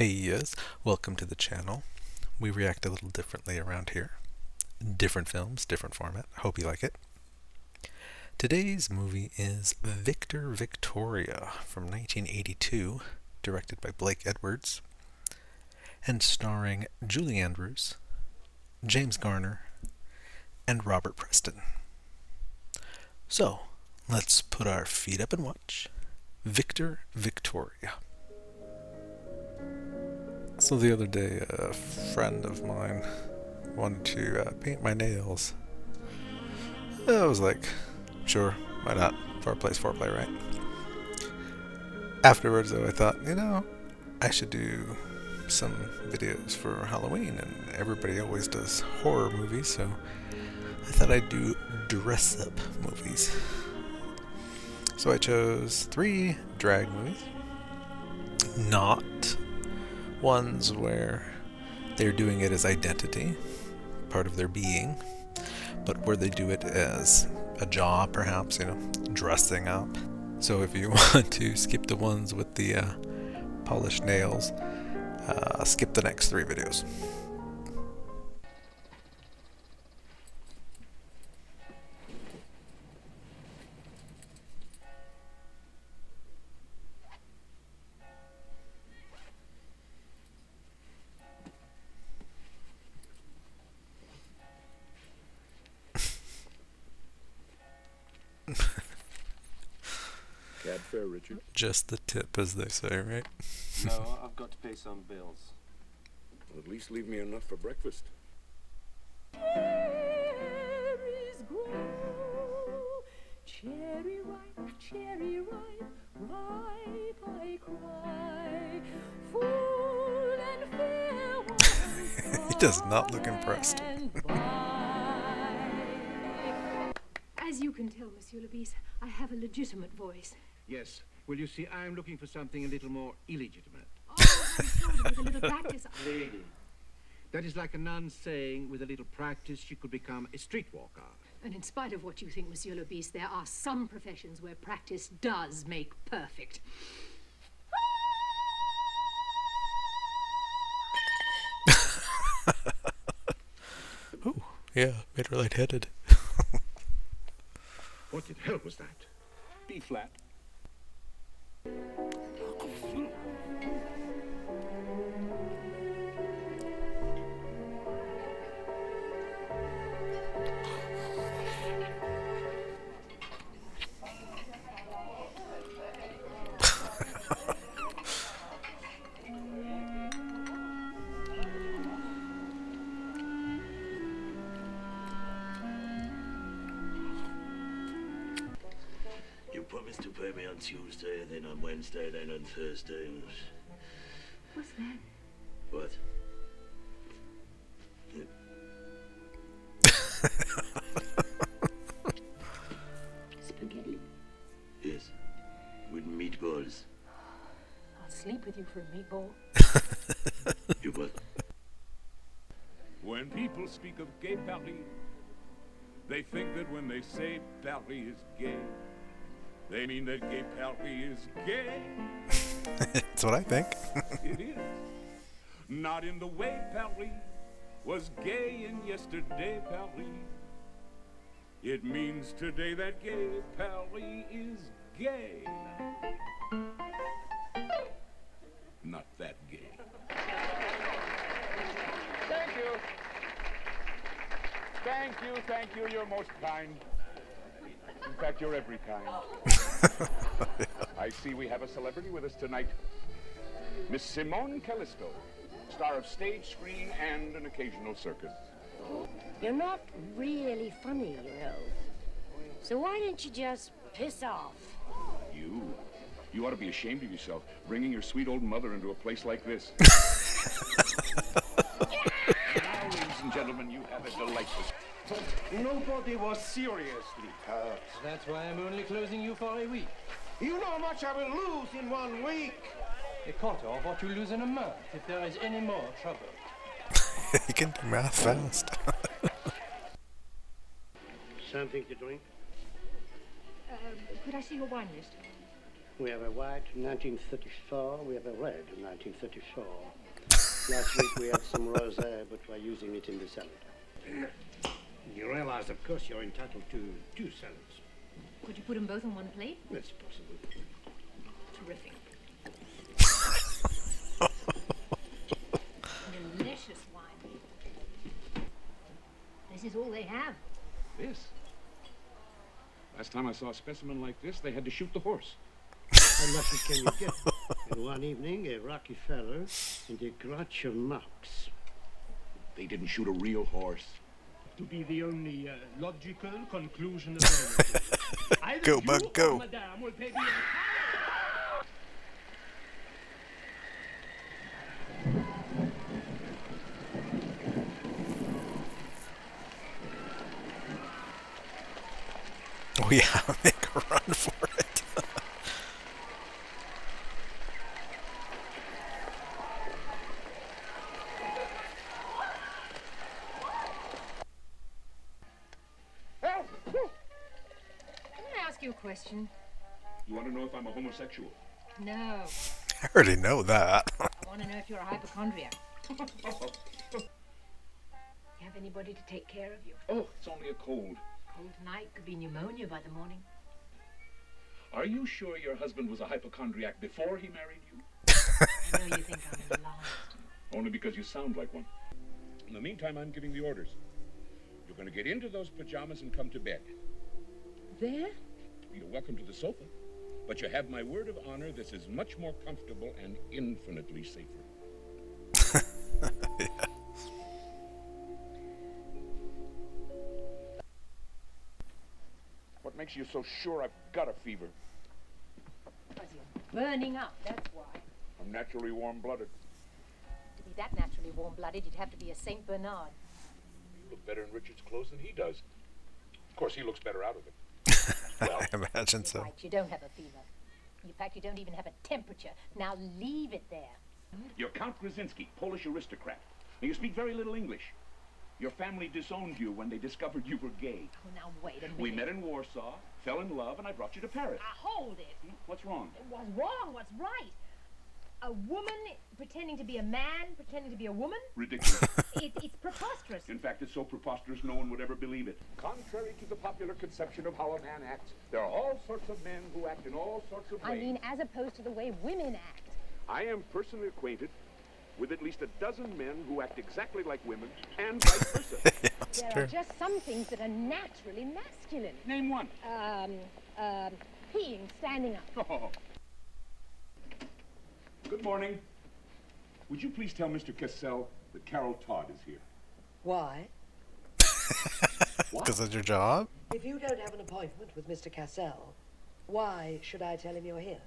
Hey yes, welcome to the channel. We react a little differently around here. Different films, different format. Hope you like it. Today's movie is Viktoria from 1982, directed by Blake Edwards, and starring Julie Andrews, James Garner, and Robert Preston. So, let's put our feet up and watch Viktoria. So the other day, a friend of mine wanted to paint my nails. I was like, sure, why not? Foreplay's foreplay, right? Afterwards, though, I thought, I should do some videos for Halloween, and everybody always does horror movies, so I thought I'd do dress-up movies. So I chose 3 drag movies. Not ones where they're doing it as identity, part of their being, but where they do it as a job, perhaps, dressing up. So if you want to skip the ones with the polished nails, skip the next 3 videos. Cab fare, Richard. Just the tip, as they say, right? No, I've got to pay some bills. Well, at least leave me enough for breakfast. Cherries grow, cherry ripe, ripe I cry, full and fair ones. He does not look impressed. As you can tell, Monsieur Lesley, I have a legitimate voice. Yes. Well, you see, I'm looking for something a little more illegitimate. Oh, I'm sure with a little practice. Lady. That is like a nun saying, with a little practice, she could become a streetwalker. And in spite of what you think, Monsieur Lesley, there are some professions where practice does make perfect. Ooh, yeah, made her lightheaded. What the hell was that? B flat. You promised to pay me on Tuesday, then on Wednesday, then on Thursday. What's that? What? Spaghetti. Yes. With meatballs. I'll sleep with you for a meatball. You what? When people speak of gay Paris, they think that when they say Paris is gay, they mean that gay Paris is gay. That's what I think. It is. Not in the way Paris was gay in yesterday Paris. It means today that gay Paris is gay. Not that gay. Thank you. Thank you. You're most kind. In fact, you're every kind. I see we have a celebrity with us tonight. Miss Simone Callisto, star of stage, screen, and an occasional circus. You're not really funny, So why don't you just piss off? You ought to be ashamed of yourself, bringing your sweet old mother into a place like this. Now, ladies and gentlemen, you have a delightful... Nobody was seriously hurt. That's why I'm only closing you for a week. You know how much I will lose in 1 week. A quarter of what you lose in a month, if there is any more trouble. He can do math fast. Something to drink? Could I see your wine list? We have a white 1934, we have a red 1934. Last week we had some rosé, but we're using it in the salad. You realize, of course, you're entitled to 2 salads. Could you put them both on one plate? That's possible. Terrific. Delicious wine. This is all they have. This? Last time I saw a specimen like this, they had to shoot the horse. How lucky can you get? And one evening, a rocky fellow in the Grouch of Marx. They didn't shoot a real horse. To be the only logical conclusion available. Either Go, you Bug, or go. Madame will pay the entire... Oh yeah, make a run for it. Can I ask you a question? You want to know if I'm a homosexual? No. I already know that. I want to know if you're a hypochondriac. You have anybody to take care of you? Oh, it's only a cold. Cold tonight could be pneumonia by the morning. Are you sure your husband was a hypochondriac before he married you? I know you think I'm the last. Only because you sound like one. In the meantime, I'm giving the orders. You're going to get into those pajamas and come to bed. There? You're welcome to the sofa, but you have my word of honor, this is much more comfortable and infinitely safer. Yeah. What makes you so sure I've got a fever? Because you're burning up, that's why. I'm naturally warm-blooded. To be that naturally warm-blooded, you'd have to be a Saint Bernard. You look better in Richard's clothes than he does. Of course, he looks better out of it. I imagine so. Right, you don't have a fever. In fact, you don't even have a temperature. Now leave it there. You're Count Grzinski, Polish aristocrat. Now, you speak very little English. Your family disowned you when they discovered you were gay. Oh, now wait a minute. We met in Warsaw, fell in love, and I brought you to Paris. Hold it. What's wrong? What's wrong? What's right? A woman pretending to be a man, pretending to be a woman? Ridiculous. It's preposterous. In fact, it's so preposterous no one would ever believe it. Contrary to the popular conception of how a man acts, there are all sorts of men who act in all sorts of ways. I mean, as opposed to the way women act. I am personally acquainted with at least a dozen men who act exactly like women, and vice versa. Yeah, that's There true. are just some things that are naturally masculine. Name one. Peeing, standing up. Oh. Good morning. Would you please tell Mr. Cassell that Carol Todd is here? Why? What? Because it's your job? If you don't have an appointment with Mr. Cassell, why should I tell him you're here?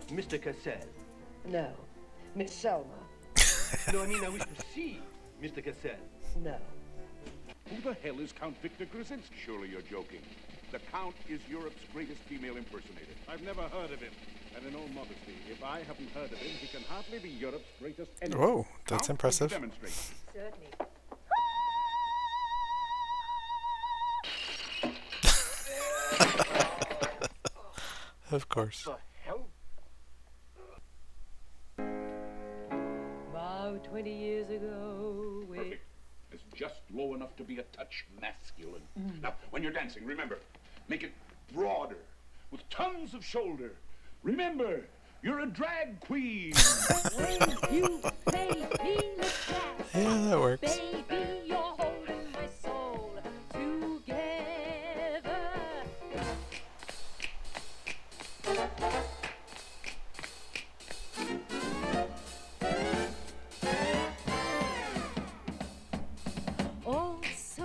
Mr. Cassell. No. Miss Selma. No, I mean, I wish to see Mr. Cassell. No. Who the hell is Count Viktor Grzinski? Surely you're joking. The Count is Europe's greatest female impersonator. I've never heard of him. And in all modesty, if I haven't heard of him, he can hardly be Europe's greatest enemy. Whoa, that's Count, impressive. would you demonstrate? Certainly. Of course. The hell? About 20 years ago, Perfect. It's just low enough to be a touch masculine. Now, when you're dancing, remember, make it broader, with tons of shoulder. Remember, you're a drag queen. When you play me the jazz, Yeah, that works. baby, you're holding my soul together. Oh, so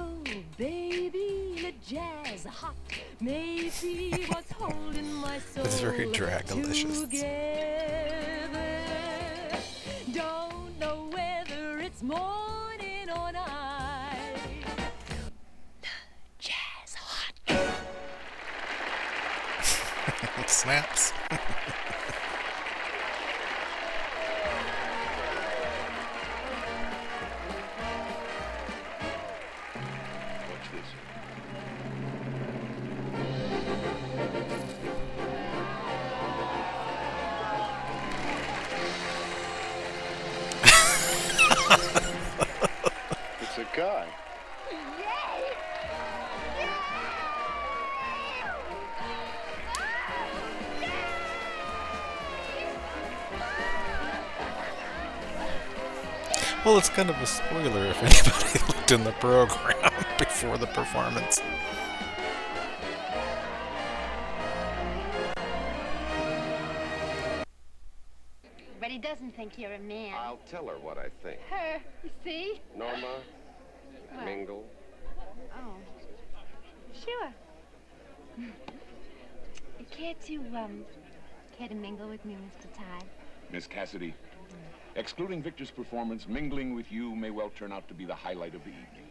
baby, the jazz hot may be what's holding my soul It's very dragalicious. together. Don't know whether it's morning or night. Jazz hot. Snaps. Watch this. guy. Yay! Well, it's kind of a spoiler if anybody looked in the program before the performance. But he doesn't think you're a man. I'll tell her what I think. Her, you see? Norma, What? mingle. Oh, sure. You care to mingle with me, Mr. Todd? Miss Cassidy, excluding Victor's performance, mingling with you may well turn out to be the highlight of the evening.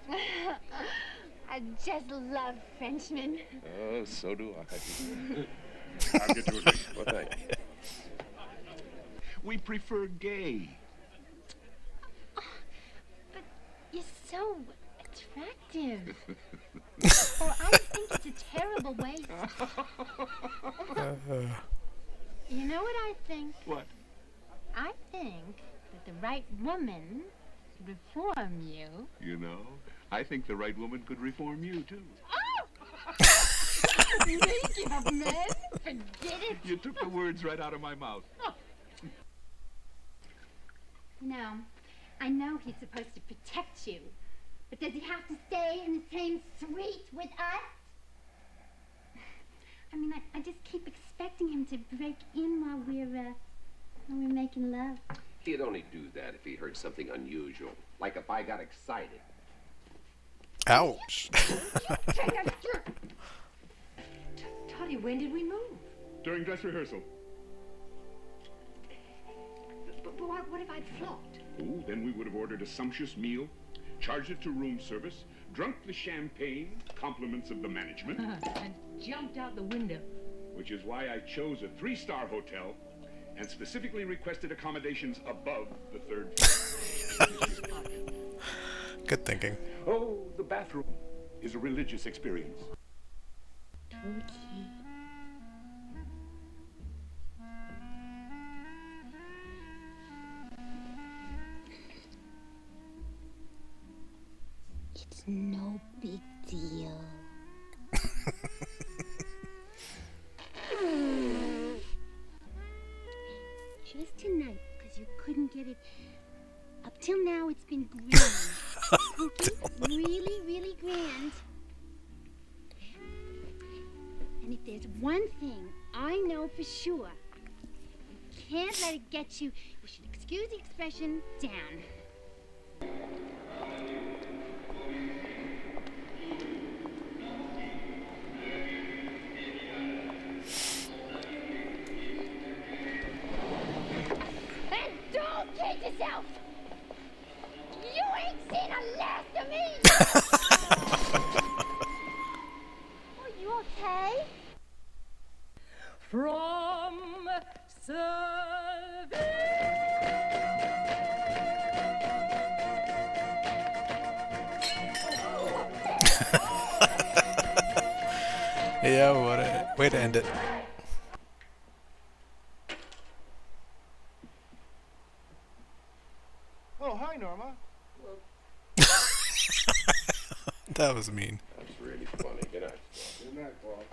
I just love Frenchmen. Oh, so do I. I'll get to it. Well, thank you. We prefer gay. But you're so attractive. Or I think it's a terrible waste. You know what I think? What? I think that the right woman could reform you. You know, I think the right woman could reform you, too. Really give up, man? Forget it. You took the words right out of my mouth. No, I know he's supposed to protect you, but does he have to stay in the same suite with us? I mean, I just keep expecting him to break in while we're making love. He'd only do that if he heard something unusual, like if I got excited. Ouch. Toddy, when did we move? During dress rehearsal. But what if I'd flopped? Oh, then we would have ordered a sumptuous meal, charged it to room service, drunk the champagne, compliments of the management. And jumped out the window. Which is why I chose a 3-star hotel and specifically requested accommodations above the 3rd floor. Good thinking. Oh, the bathroom is a religious experience. It's no big deal. Just tonight, because you couldn't get it. Up till now, it's been grand. Really, really grand. And if there's one thing I know for sure, you can't let it get you. You should excuse the expression, down. And don't kid yourself! You ain't seen the last of me! Are you okay? From service. Yeah, what a way to end it. Oh, hi, Norma. That was mean. That's really funny. Good night. Good night, Paul.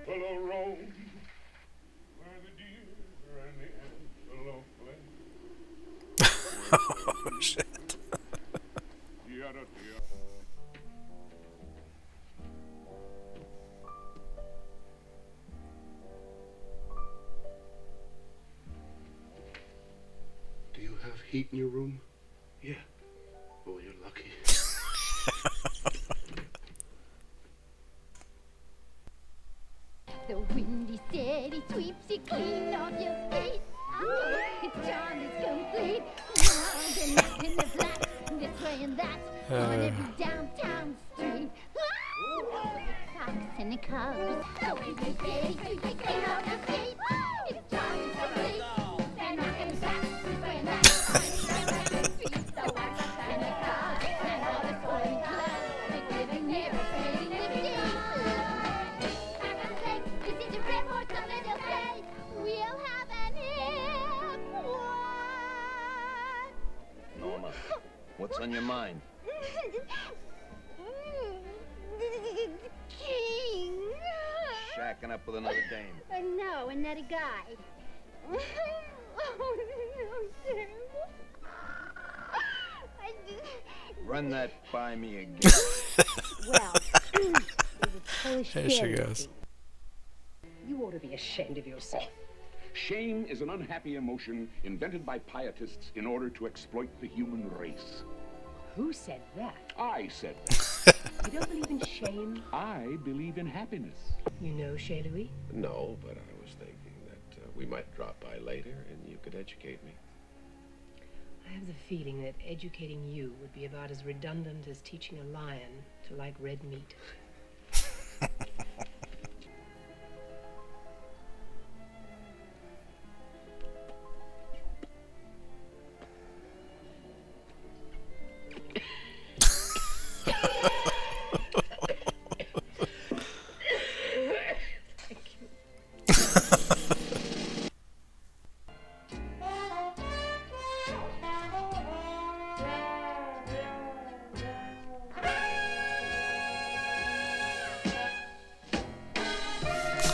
Hello, Rome, where the deer and the antelope play. Oh, shit. Do you have heat in your room? Yeah. Oh, you're lucky. The windy city sweeps you clean off your feet. Its charm is complete. Now they're knocking the flat this way and that on every downtown street. Fox and the cubs. The windy city sweeps you clean off your feet. Its charm is complete. They're knocking the flat this way and that. mind? King. Shacking up with another dame. No, another guy. Oh, no, sir. Run that by me again. Well, he's a Polish There she fairy. goes. You ought to be ashamed of yourself. Shame is an unhappy emotion invented by pietists in order to exploit the human race. Who said that? I said that. You don't believe in shame? I believe in happiness. You know Chez Louis? No, but I was thinking that we might drop by later and you could educate me. I have the feeling that educating you would be about as redundant as teaching a lion to like red meat.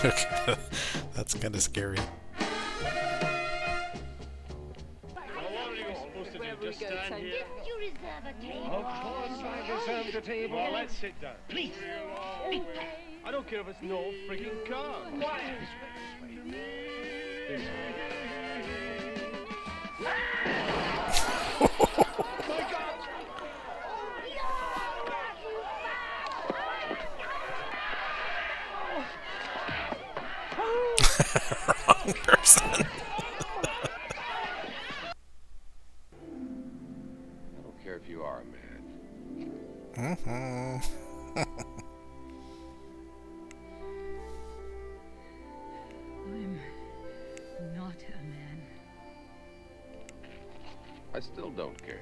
Okay, that's kind of scary. Just stand here. You reserve a table. Of course I reserved a table. Well, let's sit down. Please. I don't care if it's no freaking car. Wrong person. I don't care if you are a man. Mm-hmm. I'm not a man. I still don't care.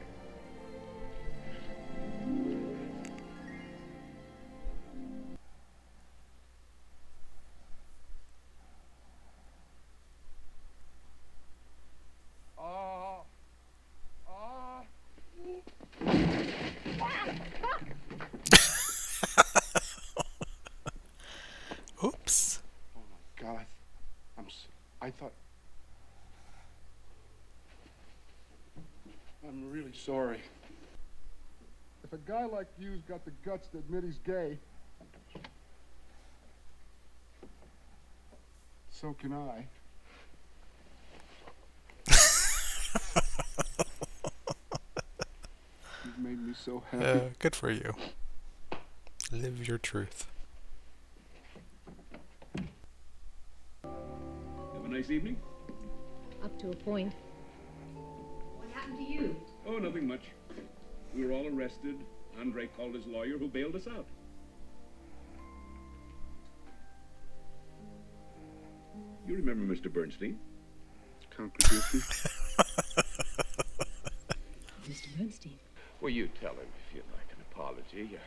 Oops. Oh my God, I thought. I'm really sorry. If a guy like you's got the guts to admit he's gay, so can I. You've made me so happy. Good for you. Live your truth. Have a nice evening? Up to a point. What happened to you? Oh, nothing much. We were all arrested. Andre called his lawyer, who bailed us out. You remember Mr. Bernstein? Contradiction. Mr. Bernstein. Well, you tell him if you'd like an apology. You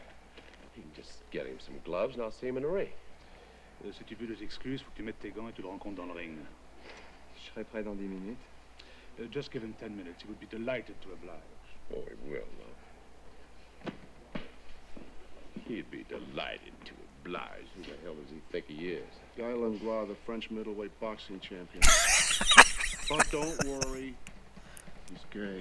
can just get him some gloves and I'll see him in the ring. Si tu veux des excuses, faut que tu mettes tes gants et tu le rencontres dans le ring. Je serai prêt dans 10 minutes. Just give him 10 minutes. He would be delighted to oblige. Oh, he will, though. He'd be delighted to oblige. Who the hell does he think he is? Guy Langlois, the French middleweight boxing champion. But don't worry, he's gay.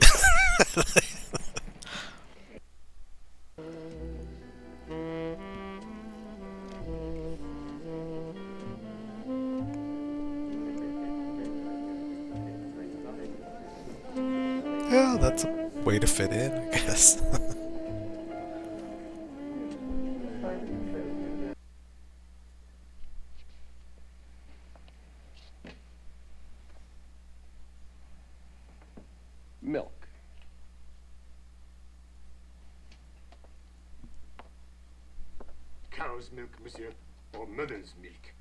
Yeah, that's a way to fit in, I guess. Milk. Cow's milk, monsieur, or mother's milk.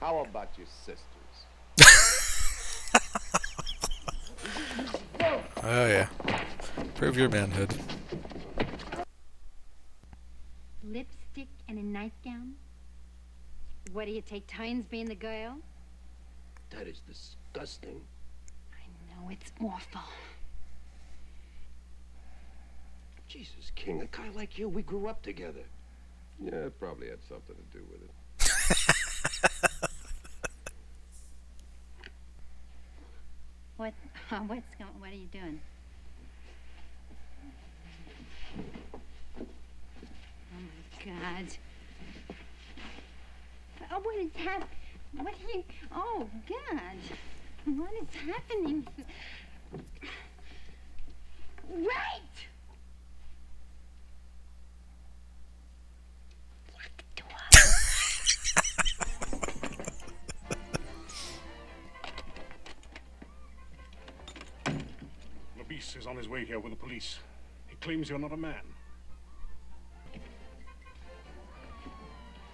How about your sisters? Oh yeah. Prove your manhood. Lipstick and a nightgown? What do you take turns being the girl? That is disgusting. Oh, it's awful. Jesus, King, a guy like you, we grew up together. Yeah, it probably had something to do with it. What are you doing? Oh my God. Oh, what is happening? What are you? Oh God. What is happening? Wait! Rhys is on his way here with the police. He claims you're not a man.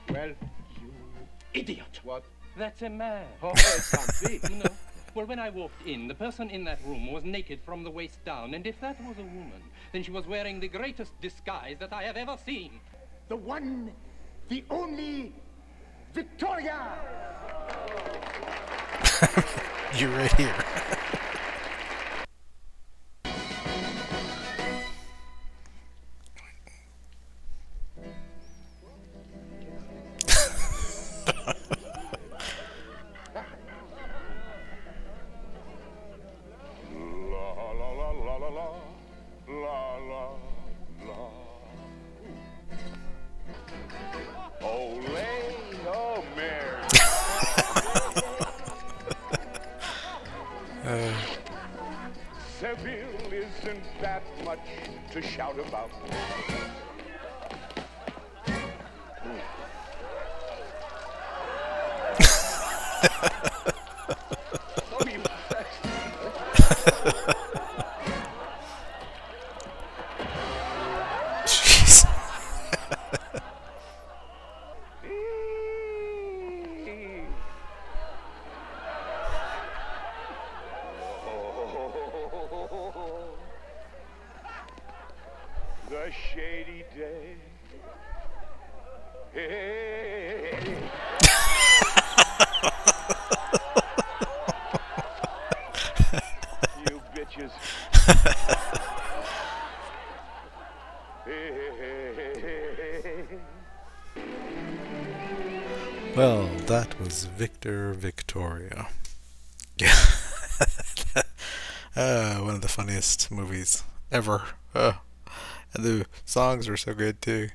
Well, you Idiot! what? That's a man. Oh, it can't be. No. Well, when I walked in, the person in that room was naked from the waist down, and if that was a woman, then she was wearing the greatest disguise that I have ever seen. The one, the only Viktoria! You're right here. Seville isn't that much to shout about. Jeez. The shady day. Hey. You bitches. Well, that was Viktoria. Yeah. One of the funniest movies ever. And the songs were so good too.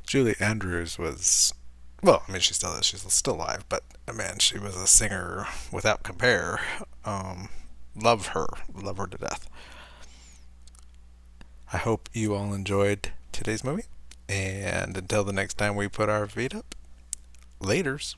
Julie Andrews was, well, I mean, she's still alive, but man, she was a singer without compare. Love her to death. I hope you all enjoyed today's movie, and until the next time we put our feet up, laters.